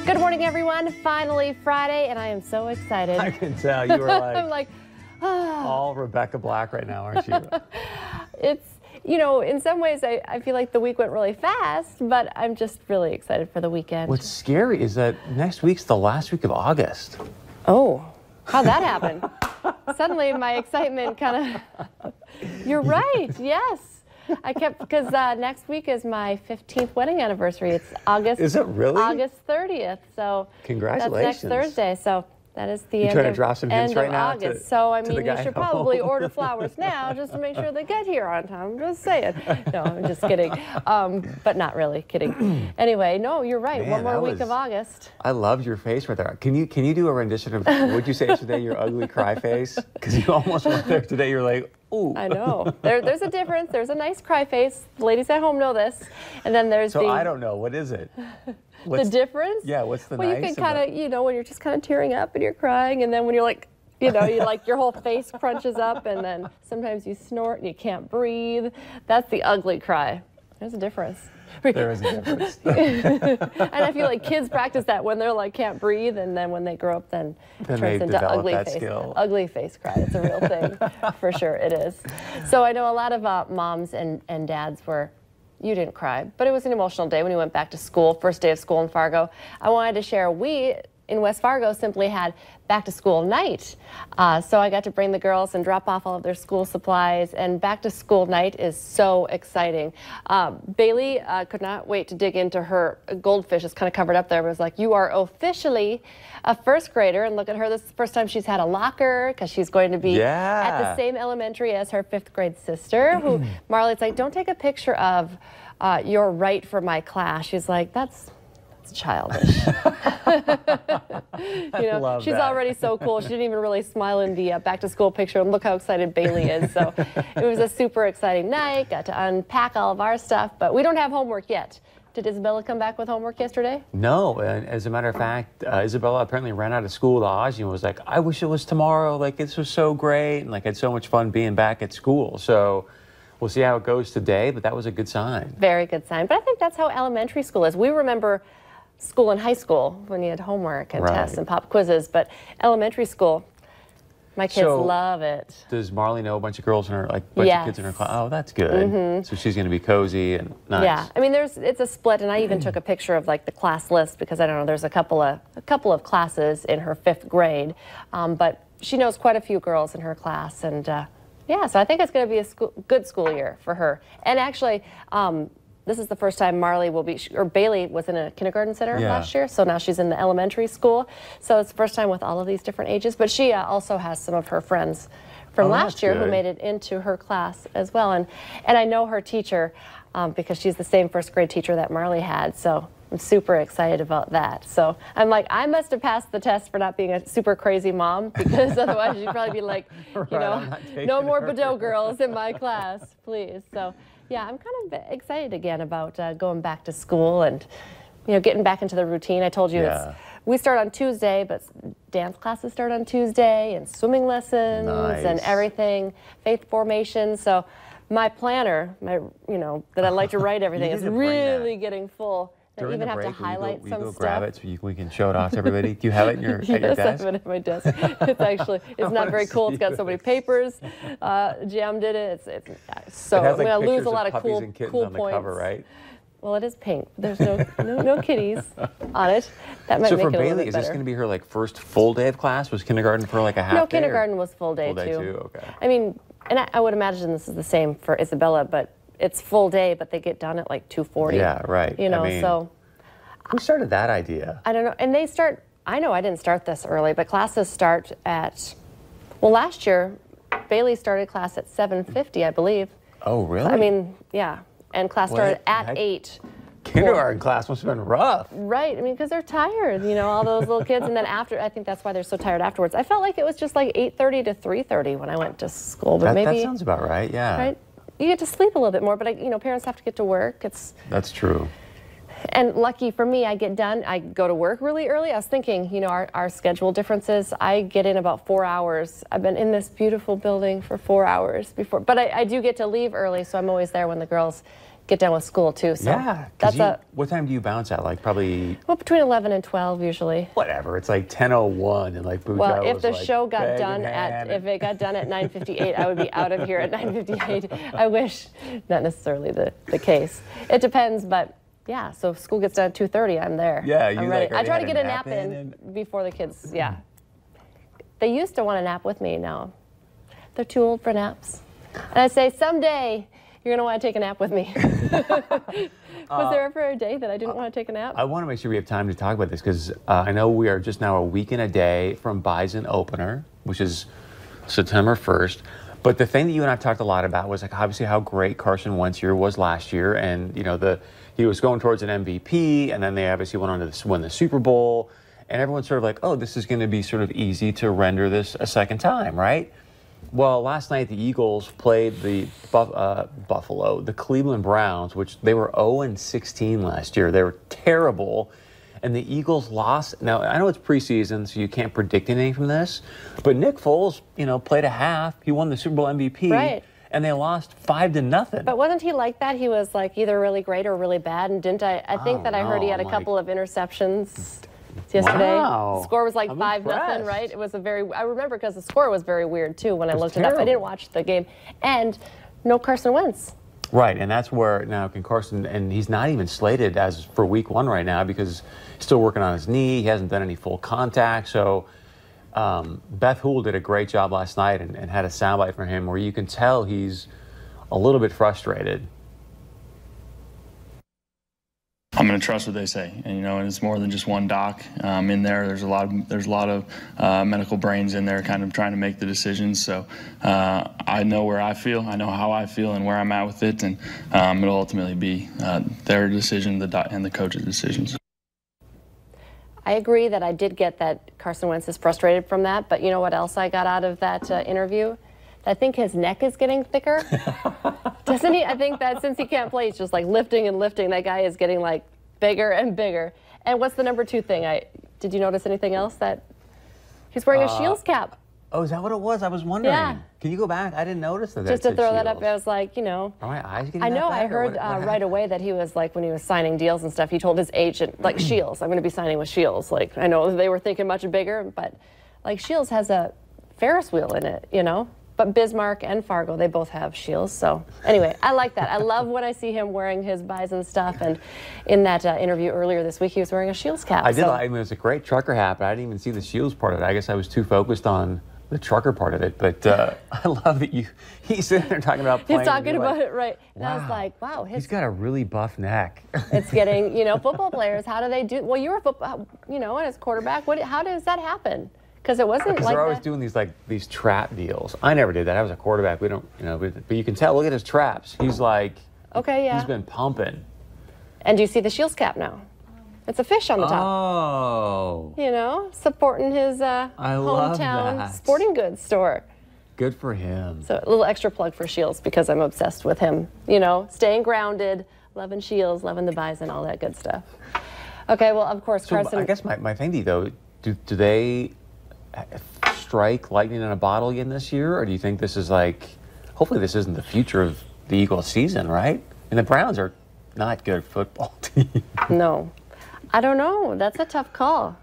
Good morning, everyone. Finally Friday, and I am so excited. I can tell you were like, I'm like, all Rebecca Black right now, aren't you? It's, you know, in some ways I feel like the week went really fast, but I'm just really excited for the weekend. What's scary is that next week's the last week of August. Oh, how'd that happen? Suddenly my excitement kind of, you're right, yes. I kept, because next week is my 15th wedding anniversary. It's August. Is it really? August 30th. So congratulations. That's next Thursday. So that is the you trying to drop some hints right now August. So I mean, you should probably home. order flowers now just to make sure they get here on time. I'm just saying. No, I'm just kidding. But not really kidding. Anyway, no, you're right. Man, one more week of August. I loved your face right there. Can you do a rendition of what you say today? Your ugly cry face? Because you almost went there today. You're like, ooh. I know. There's a difference. There's a nice cry face. The ladies at home know this. And then there's so I don't know. What is it? The difference? Yeah, what's the well, nice? You can kind of, you know, when you're just kind of tearing up and you're crying, and then when you're like, you know, you like your whole face crunches up, and then sometimes you snort and you can't breathe. That's the ugly cry. There's a difference. There is a difference. And I feel like kids practice that when they're like can't breathe, and then when they grow up, then it turns into ugly face. Skill. Ugly face cry. It's a real thing, for sure. It is. So I know a lot of moms and dads were. You didn't cry, but it was an emotional day when we went back to school, first day of school in Fargo. I wanted to share, we in West Fargo simply had back to school night. So I got to bring the girls and drop off all of their school supplies, and back to school night is so exciting. Bailey could not wait to dig into her goldfish. It's kind of covered up there, but it was like, you are officially a first grader, and look at her. This is the first time she's had a locker, because she's going to be at the same elementary as her 5th grade sister, who Marley's like, don't take a picture of your right for my class. She's like, that's childish. You know, she's already so cool. She didn't even really smile in the back to school picture, and look how excited Bailey is. So it was a super exciting night. Got to unpack all of our stuff, but we don't have homework yet. Did Isabella come back with homework yesterday? No, and as a matter of fact, Isabella apparently ran out of school to Ozzy and was like, I wish it was tomorrow. Like, this was so great, and like, had so much fun being back at school. So we'll see how it goes today, but that was a good sign. Very good sign. But I think that's how elementary school is. We remember school in high school when you had homework and tests and pop quizzes, but elementary school, my kids love it. Does Marley know a bunch of girls in her, like, bunch of kids in her class? Oh, that's good. So she's going to be cozy and nice. Yeah, I mean, it's a split, and I even took a picture of like the class list, because I don't know, there's a couple of classes in her 5th grade, but she knows quite a few girls in her class, and yeah, so I think it's going to be a good school year for her. And actually, this is the first time Marley will be, or Bailey was in a kindergarten center last year, so now she's in the elementary school. So it's the first time with all of these different ages, but she also has some of her friends from last year who made it into her class as well. And I know her teacher, because she's the same 1st grade teacher that Marley had, so I'm super excited about that. So I'm like, I must have passed the test for not being a super crazy mom, because otherwise she'd probably be like, you know, no more Bordeaux girls in my class, please. So yeah, I'm kind of excited again about going back to school and, you know, getting back into the routine. I told you we start on Tuesday, but dance classes start on Tuesday, and swimming lessons and everything, faith formation. So my planner, you know, that I like to write everything is really getting full. I even have to highlight some stuff. Grab it so we can show it off to everybody. Do you have it in your, at your desk? Yes, I have it at my desk. It's actually, it's not very cool. It's got so many papers jammed in it. It's so, I'm going to lose a lot of cool on the points. Cover, right? Well, it is pink. There's no kitties on it. That might make it a little bit better. So for Bailey, is this going to be her like first full day of class? Was kindergarten for like a half day? No, kindergarten was full day too. Okay. I mean, and I would imagine this is the same for Isabella, but it's full day, but they get done at like 2:40. Yeah, right. You know, I mean, so. Who started that idea? I don't know. And they start, I know I didn't start this early, but classes start at, well, last year, Bailey started class at 7:50, I believe. Oh, really? I mean, yeah. And class started at 8. Kindergarten class must have been rough. Right. I mean, because they're tired, you know, all those little kids. And then after, I think that's why they're so tired afterwards. I felt like it was just like 8:30 to 3:30 when I went to school. But maybe that sounds about right, yeah. Right? You get to sleep a little bit more, but, you know, parents have to get to work. That's true. And lucky for me, I get done, I go to work really early. I was thinking, you know, our schedule differences, I get in about 4 hours. I've been in this beautiful building for 4 hours before, but I do get to leave early, so I'm always there when the girls get done with school too. So yeah. What time do you bounce at? Like probably. Well, between 11 and 12 usually. Whatever. It's like 10:01 and like. Well, if the show got done if it got done at 9:58, I would be out of here at 9:58. I wish, not necessarily the case. It depends, but. Yeah, so if school gets done at 2:30, I'm there. Yeah, I'm ready. I try to get a nap in before the kids, yeah. They used to want to nap with me now. They're too old for naps. And I say, someday, you're going to want to take a nap with me. Was there ever a day that I didn't want to take a nap? I want to make sure we have time to talk about this because I know we are just now a week and a day from Bison opener, which is September 1st. But the thing that you and I talked a lot about was like obviously how great Carson Wentz year was last year, and you know he was going towards an MVP, and then they obviously went on to win the Super Bowl, and everyone's sort of like, oh, this is going to be sort of easy to render this a second time, right? Well, last night the Eagles played the the Cleveland Browns, which they were 0-16 last year. They were terrible. And the Eagles lost. Now, I know it's preseason, so you can't predict anything from this. But Nick Foles, played a half. He won the Super Bowl MVP. Right. And they lost 5-0. But wasn't he like that? He was like either really great or really bad. And didn't I think that I heard he had a couple of interceptions yesterday. Wow. The score was like 5-0, right? It was I remember because the score was very weird too when I looked it up. I didn't watch the game. And no Carson Wentz. Right, and that's where now can Carson, and he's not even slated as for week 1 right now because he's still working on his knee. He hasn't done any full contact. So Beth Hool did a great job last night and had a soundbite from him where you can tell he's a little bit frustrated. I'm going to trust what they say, and it's more than just one doc in there. There's a lot of medical brains in there, kind of trying to make the decisions. So I know where I feel, I know how I feel, and where I'm at with it, and it'll ultimately be their decision, and the coach's decisions. I agree that I did get that Carson Wentz is frustrated from that, but you know what else I got out of that interview? I think his neck is getting thicker. Doesn't he? I think that since he can't play, he's just like lifting and lifting. That guy is getting like bigger and bigger. And what's the number 2 thing? Did you notice anything else? That he's wearing a Shields cap. Oh, is that what it was? I was wondering. Yeah. Can you go back? I didn't notice that. Just to throw that up, I was like, Are my eyes getting I know. that bad, I heard right away that he was like when he was signing deals and stuff. He told his agent like Shields, I'm going to be signing with Shields. Like I know they were thinking much bigger, but like Shields has a Ferris wheel in it, But Bismarck and Fargo, they both have shields. So anyway, I like that. I love when I see him wearing his Bison stuff. And in that interview earlier this week, he was wearing a Shields cap. I did. It was a great trucker hat, but I didn't even see the Shields part of it. I guess I was too focused on the trucker part of it. But I love that he's sitting there talking about playing. He's talking about it, right. And wow. I was like, wow. He's got a really buff neck. It's getting, football players, how do they do? Well, you were, and as quarterback, how does that happen? Because it wasn't like they're always doing these trap deals. I never did that. I was a quarterback. We don't, but you can tell. Look at his traps. He's like, okay, yeah. He's been pumping. And do you see the Shields cap now? It's a fish on the top. Oh. Supporting his hometown sporting goods store. Good for him. So a little extra plug for Shields because I'm obsessed with him. Staying grounded, loving Shields, loving the Bison, all that good stuff. Okay, well, of course, Carson. I guess my thing, though, do they strike lightning in a bottle again this year, or do you think this is hopefully this isn't the future of the Eagles season, right? And the Browns are not good football team. No, I don't know. That's a tough call.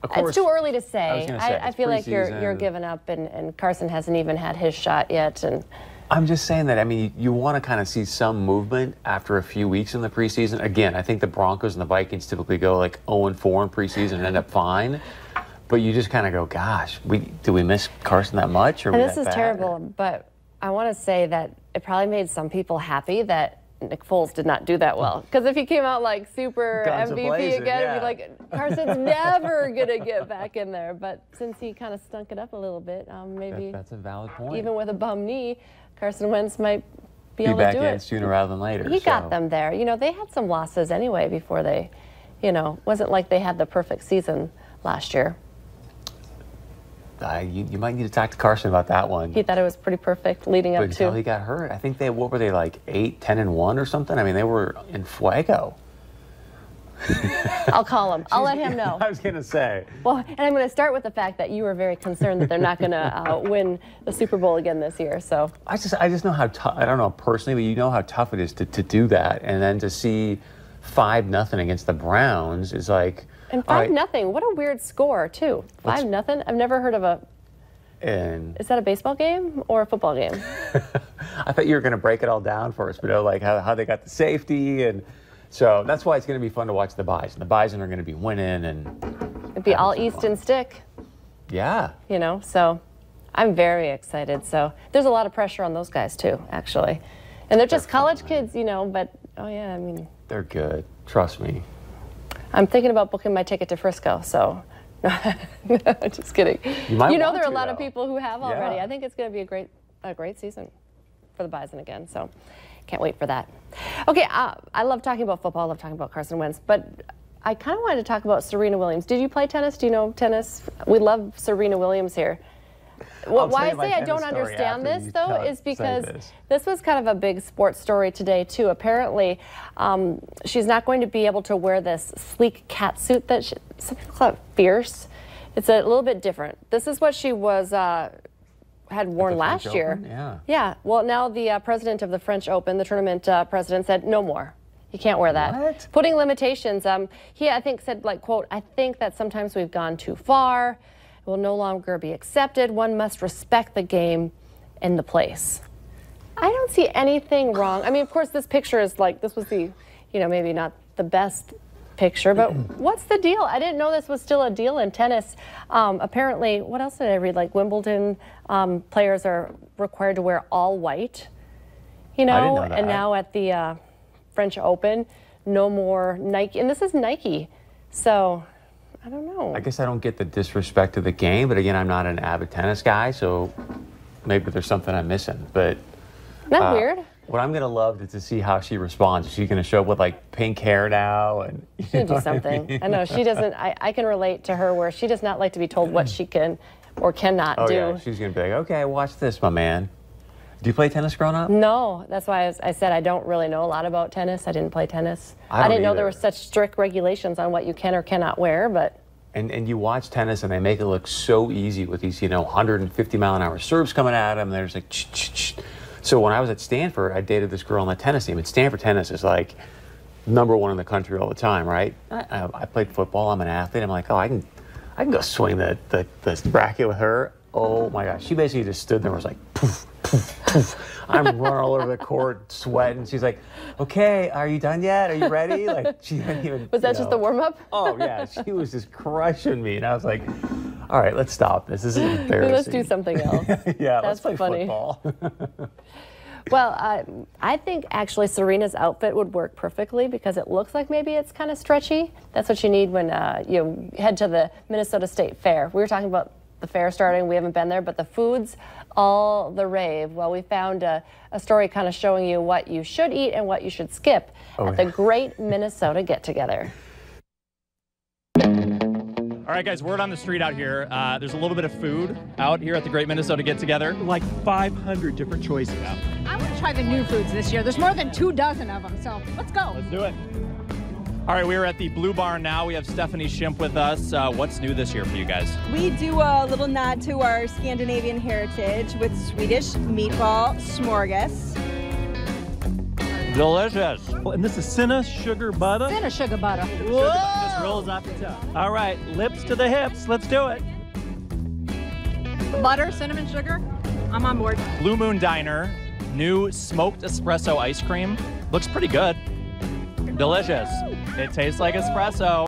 Of course, it's too early to say. I feel like you're giving up, and Carson hasn't even had his shot yet. And I'm just saying that, you want to kind of see some movement after a few weeks in the preseason. Again, I think the Broncos and the Vikings typically go 0-4 in preseason and end up fine. But you just kind of go, gosh, do we miss Carson that much? Or and this is terrible, but I want to say that it probably made some people happy that Nick Foles did not do that well. Because if he came out super MVP again, it'd be like, Carson's never going to get back in there. But since he kind of stunk it up a little bit, maybe that's a valid point. Even with a bum knee, Carson Wentz might be able to do it. Be back in sooner rather than later. He got them there. They had some losses anyway before they, wasn't like they had the perfect season last year. You might need to talk to Carson about that one. He thought it was pretty perfect leading up to. Until he got hurt. I think what were they, 8-10-1 or something? They were in fuego. I'll call him. I'll let him know. I was going to say. Well, and I'm going to start with the fact that you were very concerned that they're not going to win the Super Bowl again this year. So I just know how tough, I don't know personally, but you know how tough it is to do that. And then to see 5-0 against the Browns is like. And 5-0. What a weird score, too. 5-0. I've never heard of a. And is that a baseball game or a football game? I thought you were going to break it all down for us, but like how they got the safety. And so that's why it's going to be fun to watch the Bison. The Bison are going to be winning. And it'd be all Easton stick. Yeah. You know, so I'm very excited. So there's a lot of pressure on those guys, too, actually. And they're just college kids, you know, but, oh, yeah, I mean. They're good. Trust me. I'm thinking about booking my ticket to Frisco, so. Just kidding. You know there are a lot of people who have already. Yeah. I think it's going to be a great season for the Bison again, so can't wait for that. Okay, I love talking about football. I love talking about Carson Wentz, but I kind of wanted to talk about Serena Williams. Did you play tennis? Do you know tennis? We love Serena Williams here. Why I say I don't understand this, though, is because this was kind of a big sports story today, too. Apparently, she's not going to be able to wear this sleek cat suit that some people call it fierce. It's a little bit different. This is what she was had worn last year. Yeah. Yeah. Well, now the president of the French Open, the tournament president, said no more. You can't wear that. What? Putting limitations. He, I think, said, like, quote, "I think that sometimes we've gone too far. It will no longer be accepted. One must respect the game and the place." I don't see anything wrong. I mean, of course, this picture is like, this was the, you know, maybe not the best picture, but what's the deal? I didn't know this was still a deal in tennis. Apparently, what else did I read? Like Wimbledon players are required to wear all white, you know, I didn't know that. And now at the French Open, no more Nike. And this is Nike. So I don't know. I guess I don't get the disrespect to the game, but again, I'm not an avid tennis guy, so maybe there's something I'm missing. But isn't that weird? What I'm going to love is to see how she responds. Is she going to show up with like pink hair now? And she should do something. I know she doesn't. I can relate to her where she does not like to be told what she can or cannot do. Yeah, she's going to be like, okay, watch this, my man. Did you play tennis growing up? No, that's why I said I don't really know a lot about tennis. I didn't play tennis. I didn't know there were such strict regulations on what you can or cannot wear, but. And you watch tennis and they make it look so easy with these, 150-mile-an-hour serves coming at them. There's like, ch-ch-ch. So when I was at Stanford, I dated this girl on the tennis team. And Stanford tennis is like #1 in the country all the time, right? I played football. I'm an athlete. I'm like, oh, I can go swing the racket with her. Oh my gosh, she basically just stood there and was like, poof, poof, poof. I'm running all over the court, sweating. She's like, okay, are you done yet? Are you ready? Like, she didn't even. Was that just the warm up? Oh yeah, she was just crushing me, and I was like, all right, let's stop this. This is embarrassing. Let's do something else. Yeah, let's play funny. Football. Well, I think actually Serena's outfit would work perfectly because it looks like maybe it's kind of stretchy. That's what you need when you head to the Minnesota State Fair. We were talking about the fair starting. We haven't been there, but the food's all the rave. Well, we found a story kind of showing you what you should eat and what you should skip at the Great Minnesota Get-Together. All right, guys, word on the street out here. There's a little bit of food out here at the Great Minnesota Get-Together. Like 500 different choices. Yeah. I want to try the new foods this year. There's more than 24 of them, so let's go. Let's do it. All right, we're at the Blue Barn now. We have Stephanie Schimpf with us. What's new this year for you guys? We do a little nod to our Scandinavian heritage with Swedish meatball smorgas. Delicious. Well, and this is Cinna sugar butter. Cinna sugar butter. Just rolls off the tongue. All right, lips to the hips. Let's do it. Butter, cinnamon sugar. I'm on board. Blue Moon Diner, new smoked espresso ice cream. Looks pretty good. Delicious. It tastes like espresso.